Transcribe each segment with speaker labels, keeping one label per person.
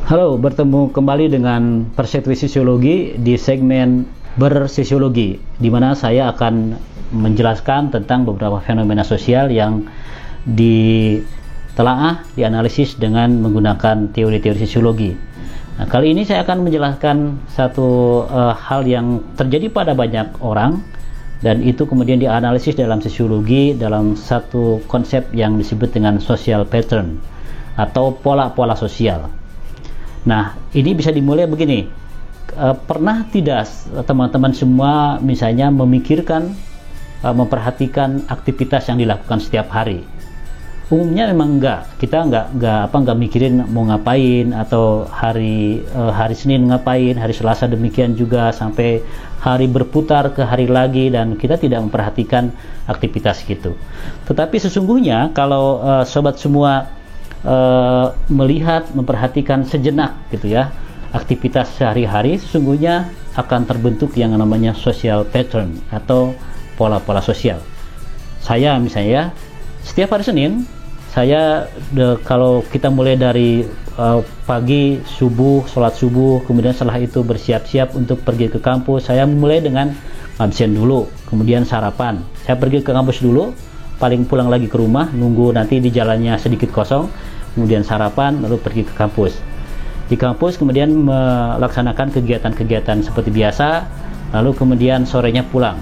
Speaker 1: Halo, bertemu kembali dengan Perspektif Sosiologi di segmen Bersosiologi, di mana saya akan menjelaskan tentang beberapa fenomena sosial yang ditelaah, dianalisis dengan menggunakan teori-teori sosiologi. Nah, kali ini saya akan menjelaskan satu hal yang terjadi pada banyak orang, dan itu kemudian dianalisis dalam sosiologi dalam satu konsep yang disebut dengan social pattern atau pola-pola sosial. Nah, ini bisa dimulai begini. Pernah tidak teman-teman semua misalnya memikirkan, memperhatikan aktivitas yang dilakukan setiap hari? Umumnya memang enggak. Kita enggak mikirin mau ngapain, atau hari Senin ngapain, hari Selasa demikian juga, sampai hari berputar ke hari lagi, dan kita tidak memperhatikan aktivitas gitu. Tetapi sesungguhnya kalau sobat semua melihat, memperhatikan sejenak gitu ya, aktivitas sehari-hari, sesungguhnya akan terbentuk yang namanya social pattern atau pola-pola sosial. Saya misalnya setiap hari Senin, kalau kita mulai dari pagi, subuh, sholat subuh, kemudian setelah itu bersiap-siap untuk pergi ke kampus, saya mulai dengan absen dulu, kemudian sarapan. Saya pergi ke kampus dulu, paling pulang lagi ke rumah, nunggu nanti di jalannya sedikit kosong, kemudian sarapan, lalu pergi ke kampus. Di kampus kemudian melaksanakan kegiatan-kegiatan seperti biasa, lalu kemudian sorenya pulang.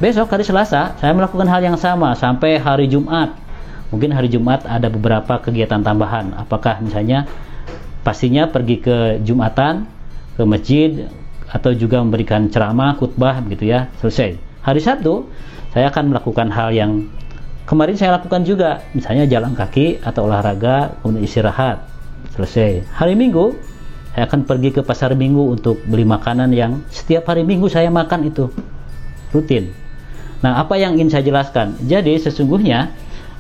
Speaker 1: Besok hari Selasa saya melakukan hal yang sama sampai hari Jumat. Mungkin hari Jumat ada beberapa kegiatan tambahan, apakah misalnya pastinya pergi ke Jumatan, ke masjid, atau juga memberikan ceramah, khutbah begitu ya, selesai. Hari Sabtu saya akan melakukan hal yang kemarin saya lakukan juga, misalnya jalan kaki atau olahraga, kemudian istirahat, selesai. Hari Minggu saya akan pergi ke pasar Minggu untuk beli makanan yang setiap hari Minggu saya makan, itu rutin. Nah, apa yang ingin saya jelaskan? Jadi sesungguhnya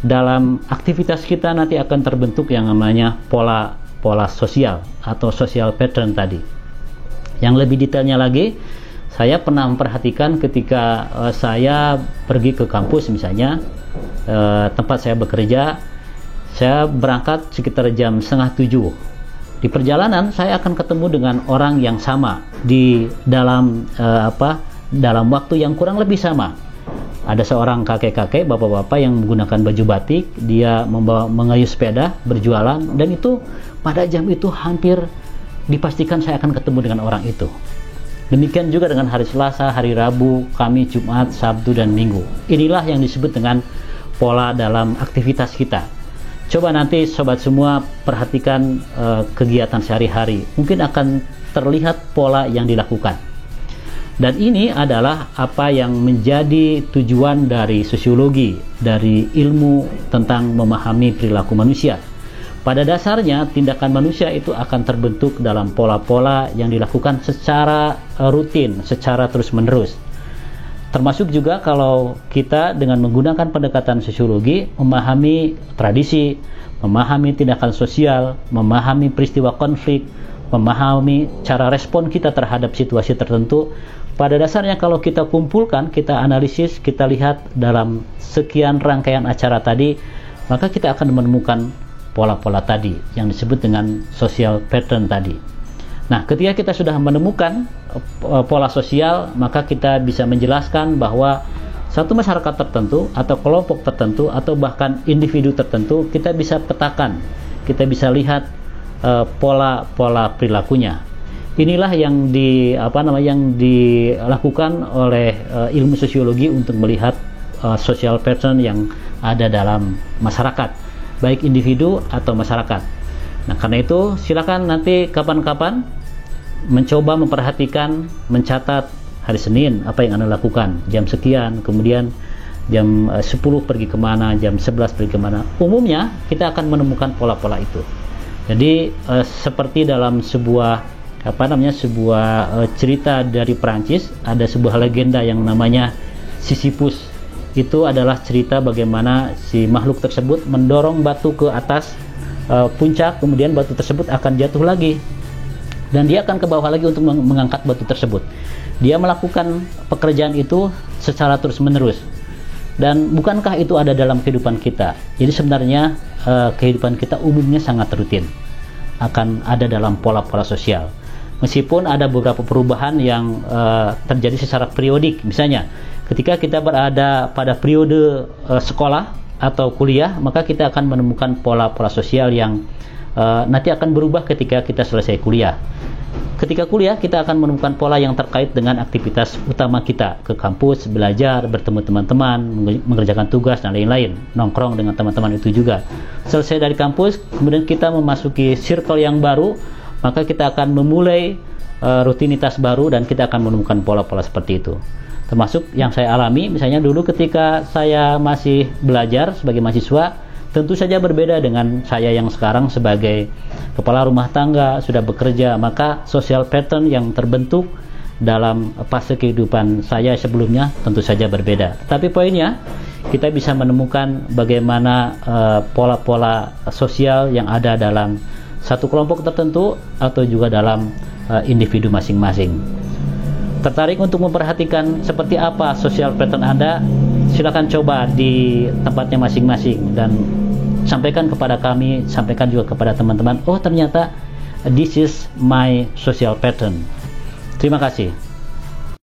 Speaker 1: dalam aktivitas kita nanti akan terbentuk yang namanya pola sosial atau social pattern tadi. Yang lebih detailnya lagi, saya pernah memperhatikan ketika saya pergi ke kampus misalnya, tempat saya bekerja, saya berangkat sekitar jam 6:30. Di perjalanan saya akan ketemu dengan orang yang sama di dalam waktu yang kurang lebih sama. Ada seorang kakek-kakek, bapak-bapak yang menggunakan baju batik, dia mengayuh sepeda, berjualan, dan itu pada jam itu hampir dipastikan saya akan ketemu dengan orang itu. Demikian juga dengan hari Selasa, hari Rabu, Kamis, Jumat, Sabtu, dan Minggu. Inilah yang disebut dengan pola dalam aktivitas kita. Coba nanti sobat semua perhatikan kegiatan sehari-hari. Mungkin akan terlihat pola yang dilakukan. Dan ini adalah apa yang menjadi tujuan dari sosiologi, dari ilmu tentang memahami perilaku manusia. Pada dasarnya, tindakan manusia itu akan terbentuk dalam pola-pola yang dilakukan secara rutin, secara terus-menerus. Termasuk juga kalau kita dengan menggunakan pendekatan sosiologi, memahami tradisi, memahami tindakan sosial, memahami peristiwa konflik, memahami cara respon kita terhadap situasi tertentu. Pada dasarnya kalau kita kumpulkan, kita analisis, kita lihat dalam sekian rangkaian acara tadi, maka kita akan menemukan pola-pola tadi yang disebut dengan social pattern tadi. Nah, ketika kita sudah menemukan pola sosial, maka kita bisa menjelaskan bahwa satu masyarakat tertentu atau kelompok tertentu atau bahkan individu tertentu, kita bisa petakan, kita bisa lihat pola-pola perilakunya. Inilah yang dilakukan oleh ilmu sosiologi untuk melihat social pattern yang ada dalam masyarakat, baik individu atau masyarakat. Nah, karena itu silakan nanti kapan-kapan mencoba memperhatikan, mencatat hari Senin apa yang Anda lakukan, jam sekian, kemudian jam 10 pergi kemana, jam 11 pergi kemana. Umumnya kita akan menemukan pola-pola itu. Jadi seperti dalam sebuah cerita dari Perancis, ada sebuah legenda yang namanya Sisyphus. Itu adalah cerita bagaimana si makhluk tersebut mendorong batu ke atas puncak, kemudian batu tersebut akan jatuh lagi, dan dia akan ke bawah lagi untuk mengangkat batu tersebut. Dia melakukan pekerjaan itu secara terus-menerus. Dan bukankah itu ada dalam kehidupan kita? Jadi sebenarnya kehidupan kita umumnya sangat rutin. akan ada dalam pola-pola sosial. Meskipun ada beberapa perubahan yang terjadi secara periodik, misalnya ketika kita berada pada periode sekolah atau kuliah, maka kita akan menemukan pola-pola sosial yang nanti akan berubah ketika kita selesai kuliah. Ketika kuliah, kita akan menemukan pola yang terkait dengan aktivitas utama kita, ke kampus, belajar, bertemu teman-teman, mengerjakan tugas, dan lain-lain, nongkrong dengan teman-teman itu juga. Selesai dari kampus, kemudian kita memasuki circle yang baru, maka kita akan memulai rutinitas baru dan kita akan menemukan pola-pola seperti itu. Termasuk yang saya alami, misalnya dulu ketika saya masih belajar sebagai mahasiswa, tentu saja berbeda dengan saya yang sekarang sebagai kepala rumah tangga, sudah bekerja, maka social pattern yang terbentuk dalam fase kehidupan saya sebelumnya tentu saja berbeda. Tapi poinnya, kita bisa menemukan bagaimana pola-pola sosial yang ada dalam satu kelompok tertentu atau juga dalam individu masing-masing. Tertarik untuk memperhatikan seperti apa social pattern Anda? Silakan coba di tempatnya masing-masing dan sampaikan kepada kami, sampaikan juga kepada teman-teman, oh ternyata this is my social pattern. Terima kasih.